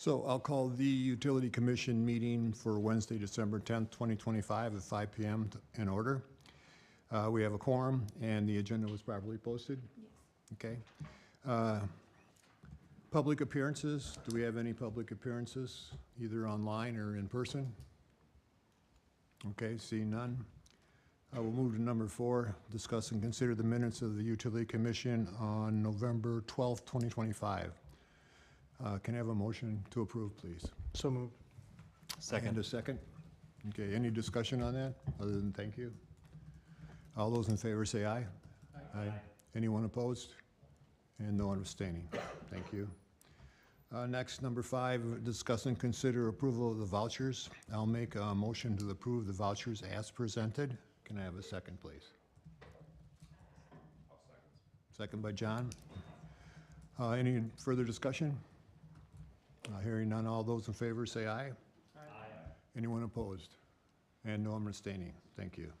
So I'll call the Utility Commission meeting for Wednesday, December 10th, 2025 at 5 p.m. In order. We have a quorum and the agenda was properly posted? Yes. Okay. Public appearances. Do we have any public appearances, either online or in person? Okay, seeing none. We'll move to number 4, discuss and consider the minutes of the Utility Commission on November 12th, 2025. Can I have a motion to approve, please? So moved. Second. And a second? Okay, any discussion on that, other than thank you? All those in favor say aye. Aye. Aye. Anyone opposed? And no one abstaining. Thank you. Next, number 5, discuss and consider approval of the vouchers. I'll make a motion to approve the vouchers as presented. Can I have a second, please? I'll second. Second by John. Any further discussion? Hearing none, all those in favor say aye. Aye. Anyone opposed? And no one abstaining. Thank you.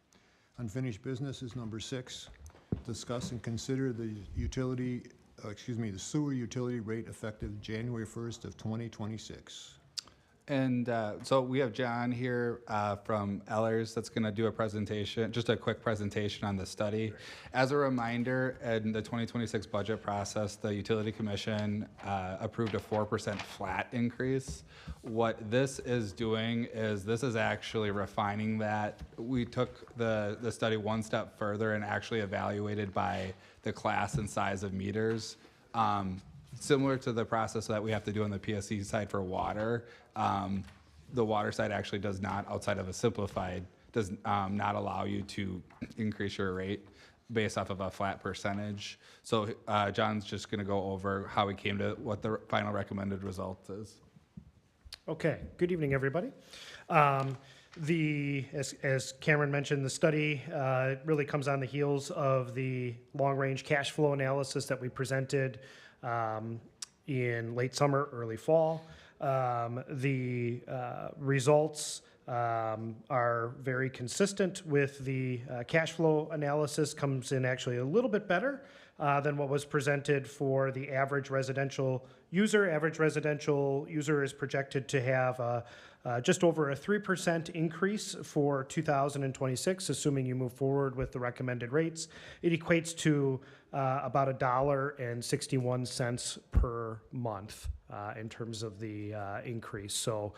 Unfinished business is number 6. Discuss and consider the the sewer utility rate effective January 1st of 2026. And so we have John here from Ellers that's going to do a presentation, just a quick presentation on the study. As a reminder, in the 2026 budget process, the Utility Commission approved a 4% flat increase. What this is doing is this is actually refining that. We took the study one step further and actually evaluated by the class and size of meters. Similar to the process that we have to do on the PSC side for water, the water side actually does not, outside of a simplified, does not allow you to increase your rate based off of a flat percentage. So John's just going to go over how we came to what the final recommended result is. Okay, good evening, everybody. As Cameron mentioned, the study really comes on the heels of the long-range cash flow analysis that we presented in late summer, early fall. The results are very consistent with the cash flow analysis, comes in actually a little bit better than what was presented for the average residential user. Average residential user is projected to have just over a 3% increase for 2026, assuming you move forward with the recommended rates. It equates to about $1.61 per month in terms of the increase. So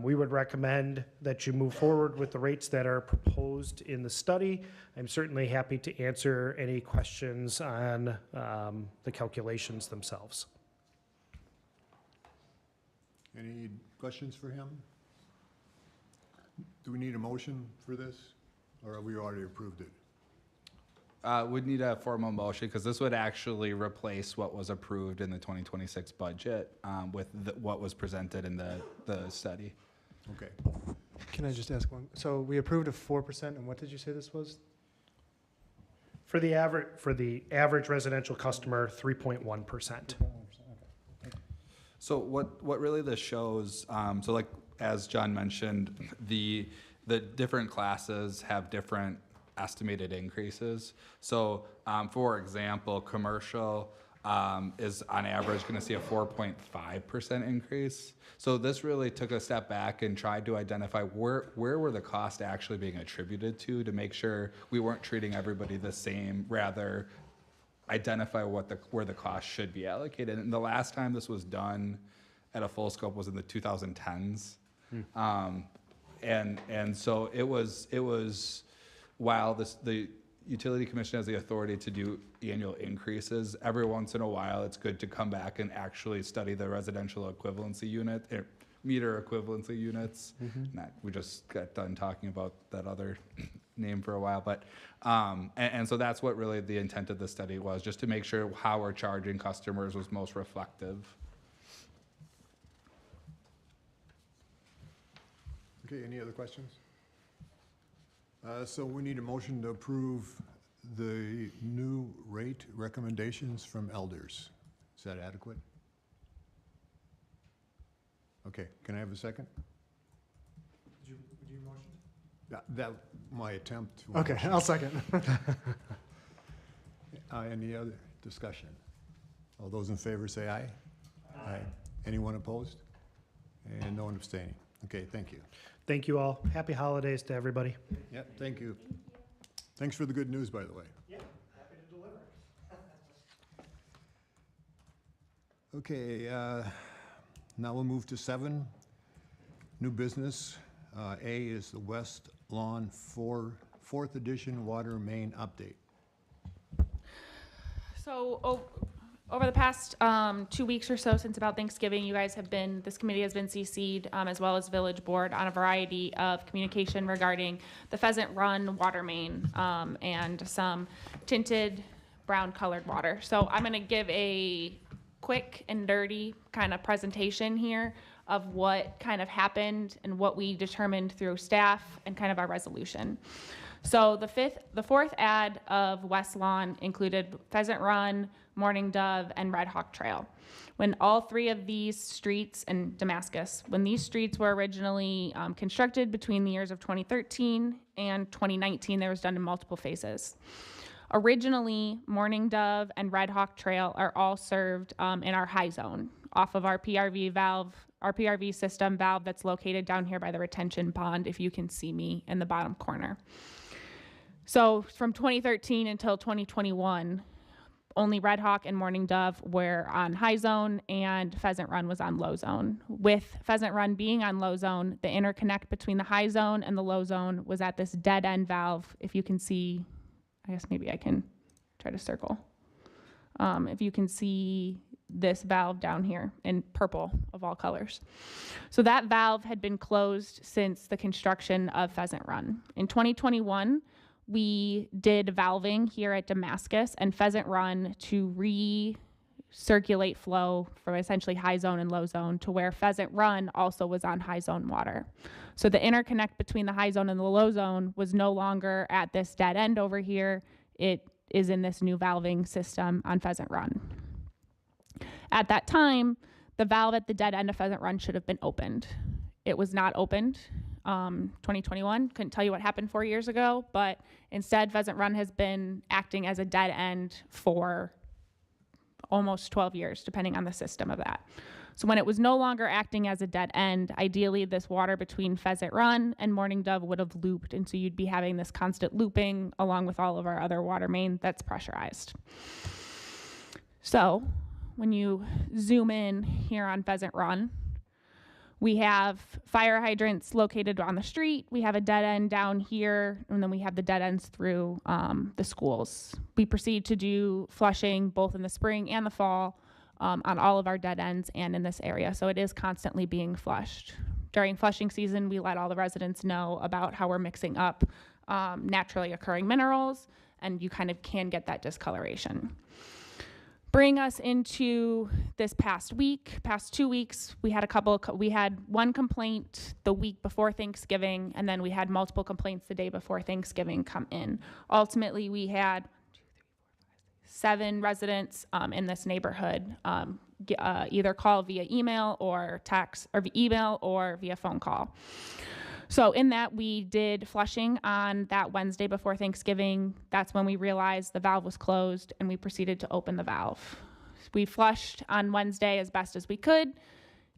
we would recommend that you move forward with the rates that are proposed in the study. I'm certainly happy to answer any questions on the calculations themselves. Any questions for him? Do we need a motion for this, or have we already approved it? We'd need a formal motion because this would actually replace what was approved in the 2026 budget with what was presented in the study. Okay. Can I just ask one? So we approved a 4%, and what did you say this was? For the average residential customer, 3.1%. So what really this shows, so like as John mentioned, the different classes have different estimated increases. So for example, commercial is on average going to see a 4.5% increase. So this really took a step back and tried to identify where were the costs actually being attributed to make sure we weren't treating everybody the same, rather identify where the cost should be allocated. And the last time this was done at a full scope was in the 2010s. And so it was while the Utility Commission has the authority to do annual increases, every once in a while it's good to come back and actually study the residential equivalency unit, meter equivalency units. We just got done talking about that other name for a while, but and so that's what really the intent of the study was, just to make sure how we're charging customers was most reflective. Okay, any other questions? So we need a motion to approve the new rate recommendations from elders. Is that adequate? Okay, can I have a second? Would you motion? That my attempt. Okay, I'll second. Any other discussion? All those in favor say aye. Aye. Anyone opposed? And no one abstaining. Okay, thank you. Thank you all. Happy holidays to everybody. Yep, thank you. Thanks for the good news, by the way. Yeah, happy to deliver. Okay, now we'll move to 7, new business. A is the West Lawn 4th edition water main update. So over the past 2 weeks or so, since about Thanksgiving, this committee has been CC'd, as well as village board, on a variety of communication regarding the Pheasant Run water main and some tinted brown colored water. So I'm gonna give a quick and dirty kind of presentation here of what kind of happened and what we determined through staff and kind of our resolution. So the fourth ad of West Lawn included Pheasant Run, Morning Dove, and Red Hawk Trail. When all 3 of these streets, and Damascus, when these streets were originally constructed between the years of 2013 and 2019, they was done in multiple phases. Originally, Morning Dove and Red Hawk Trail are all served in our high zone off of our PRV valve, our PRV system valve that's located down here by the retention pond, if you can see me in the bottom corner. So from 2013 until 2021, only Red Hawk and Morning Dove were on high zone and Pheasant Run was on low zone. With Pheasant Run being on low zone, the interconnect between the high zone and the low zone was at this dead end valve. If you can see, I guess maybe I can try to circle. If you can see this valve down here in purple of all colors. So that valve had been closed since the construction of Pheasant Run. In 2021, we did valving here at Damascus and Pheasant Run to recirculate flow from essentially high zone and low zone to where Pheasant Run also was on high zone water. So the interconnect between the high zone and the low zone was no longer at this dead end over here. It is in this new valving system on Pheasant Run. At that time, the valve at the dead end of Pheasant Run should have been opened. It was not opened. 2021, couldn't tell you what happened 4 years ago, but instead Pheasant Run has been acting as a dead end for almost 12 years, depending on the system of that. So when it was no longer acting as a dead end, ideally this water between Pheasant Run and Morning Dove would have looped, and so you'd be having this constant looping along with all of our other water main that's pressurized. So when you zoom in here on Pheasant Run, we have fire hydrants located on the street. We have a dead end down here, and then we have the dead ends through the schools. We proceed to do flushing both in the spring and the fall on all of our dead ends and in this area. So it is constantly being flushed. During flushing season, we let all the residents know about how we're mixing up naturally occurring minerals, and you kind of can get that discoloration. Bring us into this past 2 weeks, we had one complaint the week before Thanksgiving, and then we had multiple complaints the day before Thanksgiving come in. Ultimately, we had 7 residents in this neighborhood either call via email or text, or via email or via phone call. So in that, we did flushing on that Wednesday before Thanksgiving. That's when we realized the valve was closed, and we proceeded to open the valve. We flushed on Wednesday as best as we could,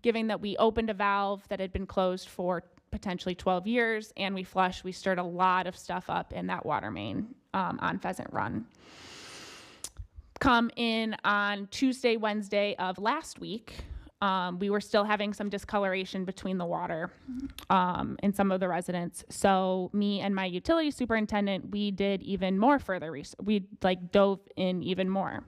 given that we opened a valve that had been closed for potentially 12 years, and we flushed. We stirred a lot of stuff up in that water main on Pheasant Run. Come in on Tuesday, Wednesday of last week, we were still having some discoloration between the water in some of the residents. So me and my utility superintendent, we did even more further research. We dove in even more.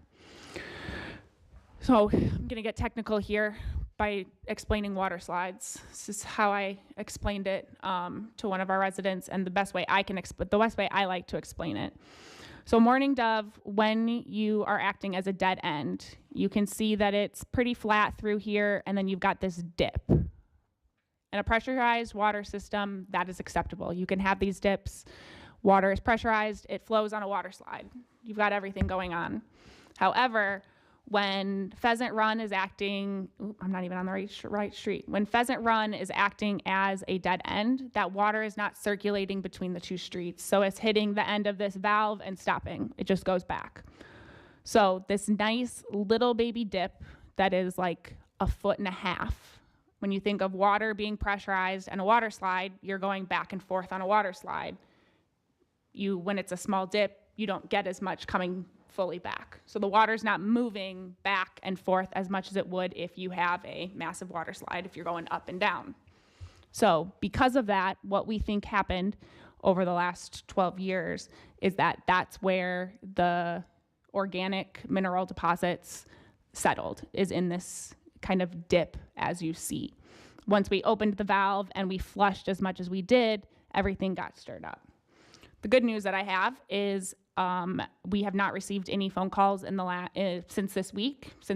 So I'm gonna get technical here by explaining water slides. This is how I explained it to one of our residents, and the best way I like to explain it. So Morning Dove, when you are acting as a dead end, you can see that it's pretty flat through here, and then you've got this dip. In a pressurized water system, that is acceptable. You can have these dips. Water is pressurized, it flows on a water slide. You've got everything going on. However, when Pheasant Run is acting, I'm not even on the right street. When Pheasant Run is acting as a dead end, that water is not circulating between the 2 streets. So it's hitting the end of this valve and stopping. It just goes back. So this nice little baby dip that is like 1.5 feet When you think of water being pressurized and a water slide, you're going back and forth on a water slide. When it's a small dip, you don't get as much coming fully back. So the water's not moving back and forth as much as it would if you have a massive water slide, if you're going up and down. So because of that, what we think happened over the last 12 years is that that's where the organic mineral deposits settled, is in this kind of dip as you see. Once we opened the valve and we flushed as much as we did, everything got stirred up. The good news that I have is we have not received any phone calls since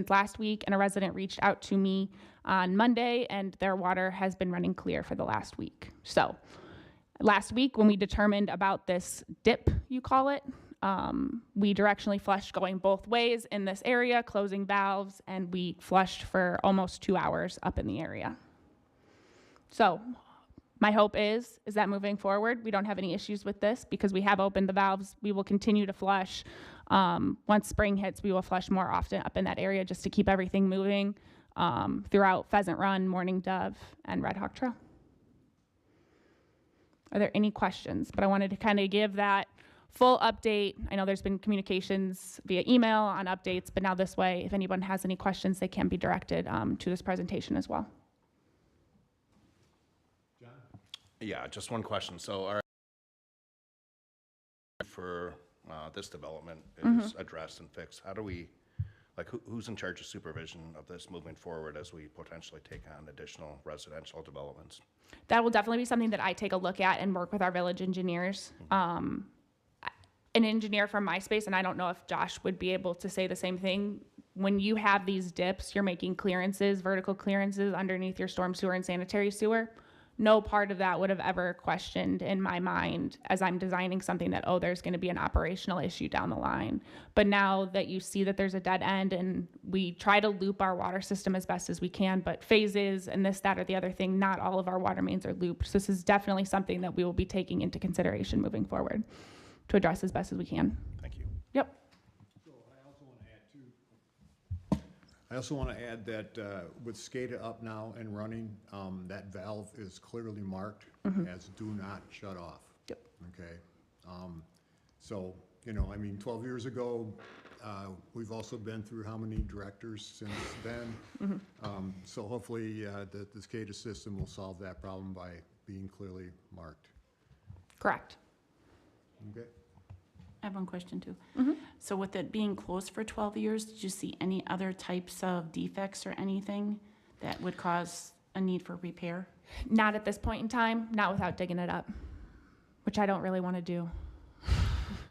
last week, and a resident reached out to me on Monday, and their water has been running clear for the last week. So last week, when we determined about this dip, you call it, we directionally flushed going both ways in this area, closing valves, and we flushed for almost 2 hours up in the area. So my hope is that moving forward, we don't have any issues with this because we have opened the valves. We will continue to flush. Once spring hits, we will flush more often up in that area just to keep everything moving throughout Pheasant Run, Morning Dove, and Red Hawk Trail. Are there any questions? But I wanted to kind of give that full update. I know there's been communications via email on updates, but now this way, if anyone has any questions, they can be directed to this presentation as well. Yeah, just one question. So for this development is addressed and fixed, how do we, like, who's in charge of supervision of this moving forward as we potentially take on additional residential developments? That will definitely be something that I take a look at and work with our village engineers. An engineer from my space, and I don't know if Josh would be able to say the same thing. When you have these dips, you're making clearances, vertical clearances underneath your storm sewer and sanitary sewer. No part of that would have ever questioned in my mind as I'm designing something that, oh, there's going to be an operational issue down the line. But now that you see that there's a dead end, and we try to loop our water system as best as we can, but phases and this, that, or the other thing, not all of our water mains are looped. So this is definitely something that we will be taking into consideration moving forward to address as best as we can. Thank you. Yep. I also want to add that with SCADA up now and running, that valve is clearly marked as do not shut off. Yep. Okay. So, you know, I mean, 12 years ago, we've also been through how many directors since then? So hopefully the SCADA system will solve that problem by being clearly marked. Correct. Okay. I have one question too. So with it being closed for 12 years, did you see any other types of defects or anything that would cause a need for repair? Not at this point in time, not without digging it up, which I don't really want to do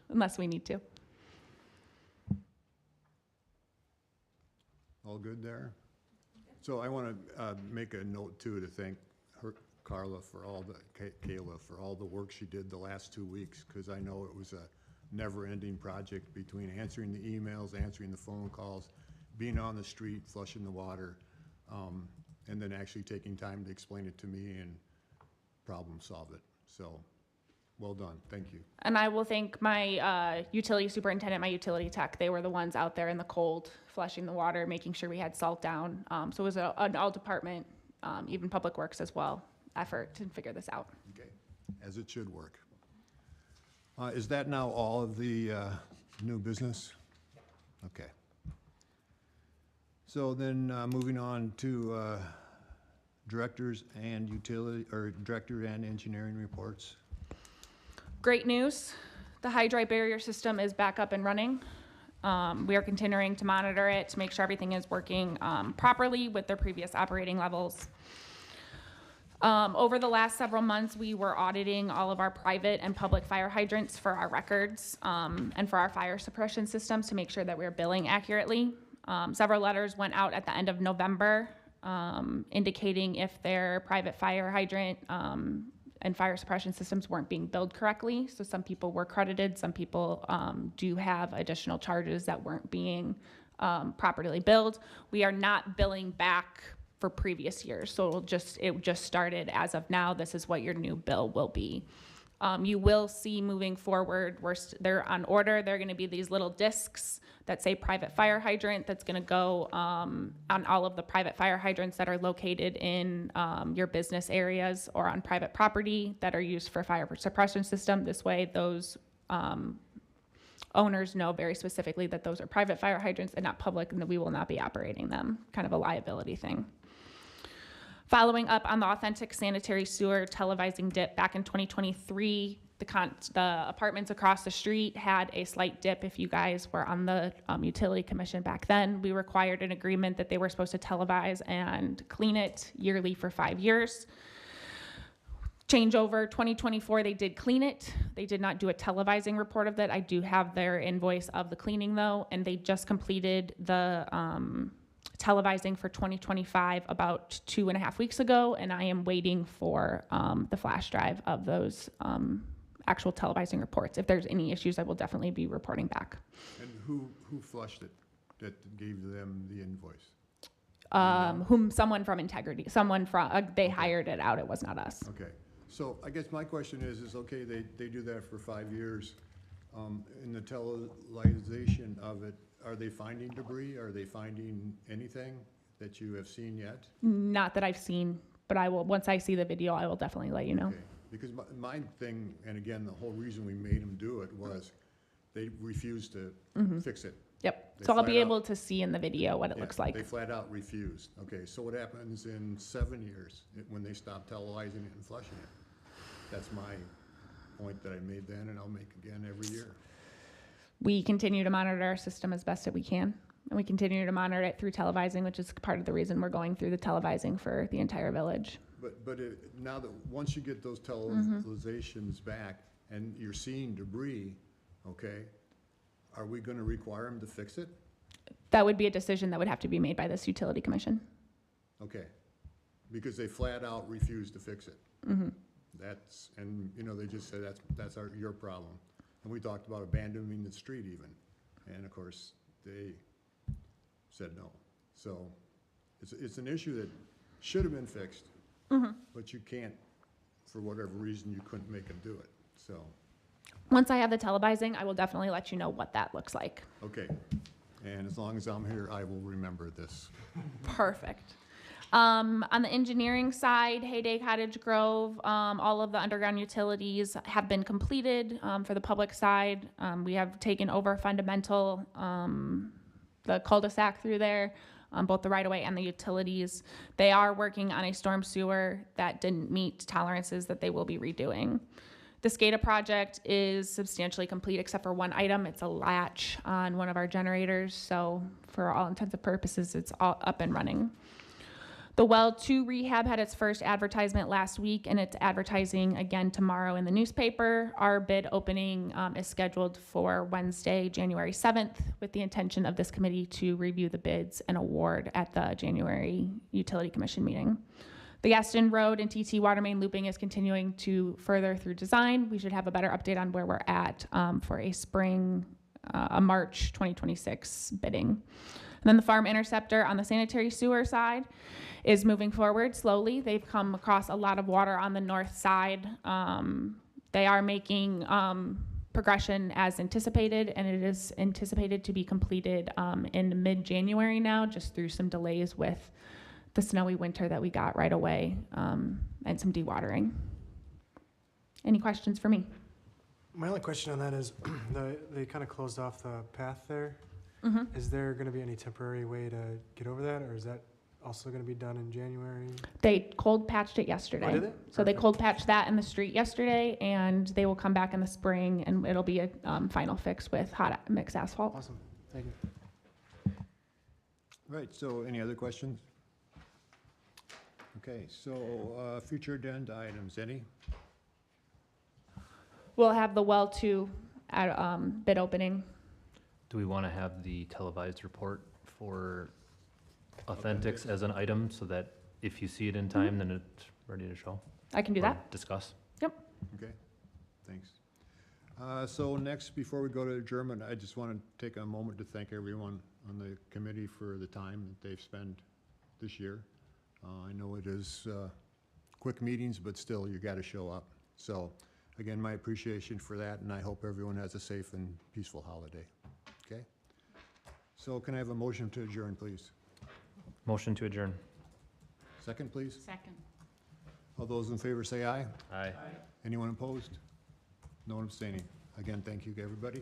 unless we need to. All good there? So I want to make a note too to thank Kayla for all the work she did the last 2 weeks, because I know it was a never-ending project between answering the emails, answering the phone calls, being on the street, flushing the water, and then actually taking time to explain it to me and problem solve it. So, well done. Thank you. And I will thank my utility superintendent, my utility tech. They were the ones out there in the cold, flushing the water, making sure we had salt down. So it was an all-department, even Public Works as well, effort to figure this out. Okay, as it should work. Is that now all of the new business? Okay. So then moving on to directors and director and engineering reports. Great news. The hydride barrier system is back up and running. We are continuing to monitor it to make sure everything is working properly with their previous operating levels. Over the last several months, we were auditing all of our private and public fire hydrants for our records and for our fire suppression systems to make sure that we're billing accurately. Several letters went out at the end of November indicating if their private fire hydrant and fire suppression systems weren't being billed correctly. So some people were credited, some people do have additional charges that weren't being properly billed. We are not billing back for previous years. So it just started as of now. This is what your new bill will be. You will see moving forward, they're on order. They're going to be these little discs that say private fire hydrant that's going to go on all of the private fire hydrants that are located in your business areas or on private property that are used for fire suppression system. This way, those owners know very specifically that those are private fire hydrants and not public, and that we will not be operating them, kind of a liability thing. Following up on the authentic sanitary sewer televising dip back in 2023, the apartments across the street had a slight dip. If you guys were on the utility commission back then, we required an agreement that they were supposed to televise and clean it yearly for 5 years. Changeover 2024, they did clean it. They did not do a televising report of that. I do have their invoice of the cleaning though, and they just completed the televising for 2025 about 2.5 weeks ago, and I am waiting for the flash drive of those actual televising reports. If there's any issues, I will definitely be reporting back. And who flushed it, that gave them the invoice? Someone from Integrity, they hired it out, it was not us. Okay, so I guess my question is okay, they do that for 5 years. In the televisation of it, are they finding debris? Are they finding anything that you have seen yet? Not that I've seen, but I will, once I see the video, I will definitely let you know. Okay, because my thing, and again, the whole reason we made them do it was they refused to fix it. Yep, They so I'll be flat out- able to see in the video what it looks Yeah, like. They flat out refused. Okay, so what happens in 7 years when they stop televising it and flushing it? That's my point that I made then, and I'll make again every year. We continue to monitor our system as best that we can, and we continue to monitor it through televising, which is part of the reason we're going through the televising for the entire village. But now that, once you get those televisations back and you're seeing debris, okay, are we gonna require them to fix it? That would be a decision that would have to be made by this utility commission. Okay, because they flat out refused to fix it. That's, and, you know, they just said that's your problem. And we talked about abandoning the street even, and of course, they said no. So, it's an issue that should have been fixed, but you can't, for whatever reason, you couldn't make them do it, so, Once I have the televising, I will definitely let you know what that looks like. okay. And as long as I'm here, I will remember this. Perfect. On the engineering side, Hayday, Cottage Grove, all of the underground utilities have been completed. For the public side, we have taken over fundamental, the cul-de-sac through there, both the right-of-way and the utilities. They are working on a storm sewer that didn't meet tolerances that they will be redoing. The SCADA project is substantially complete except for one item. It's a latch on one of our generators. So for all intents and purposes, it's all up and running. The Well 2 rehab had its first advertisement last week, and it's advertising again tomorrow in the newspaper. Our bid opening is scheduled for Wednesday, January 7th, with the intention of this committee to review the bids and award at the January Utility Commission meeting. The Gaston Road and TT Water Main looping is continuing to further through design. We should have a better update on where we're at for a March 2026 bidding. And then the Farm Interceptor on the sanitary sewer side is moving forward slowly. They've come across a lot of water on the north side. They are making progression as anticipated, and it is anticipated to be completed in mid-January now, just through some delays with the snowy winter that we got right away, and some dewatering. Any questions for me? My only question on that is, they kind of closed off the path there. Is there going to be any temporary way to get over that, or is that also going to be done in January? They cold patched it yesterday. Oh, did they? So they Perfect. cold patched that in the street yesterday, and they will come back in the spring, and it'll be a final fix with hot mix asphalt. Awesome, thank you. Right, so any other questions? Okay, so, future agenda items, any? We'll have the Well 2 at bid opening. Do we want to have the televised report for Authentics as an item so that if you see it in time, then it's ready to show? I can do or that. Discuss. Okay, thanks. So next, before we go to adjournment, I just want to take a moment to thank everyone on the committee for the time that they've spent this year. I know it is quick meetings, but still, you got to show up. So Again, my appreciation for that, and I hope everyone has a safe and peaceful holiday. Okay? So can I have a motion to adjourn, please? Motion to adjourn. Second, please. Second. All those in favor say aye. Aye. Anyone opposed? No one abstaining. Again, thank you, everybody.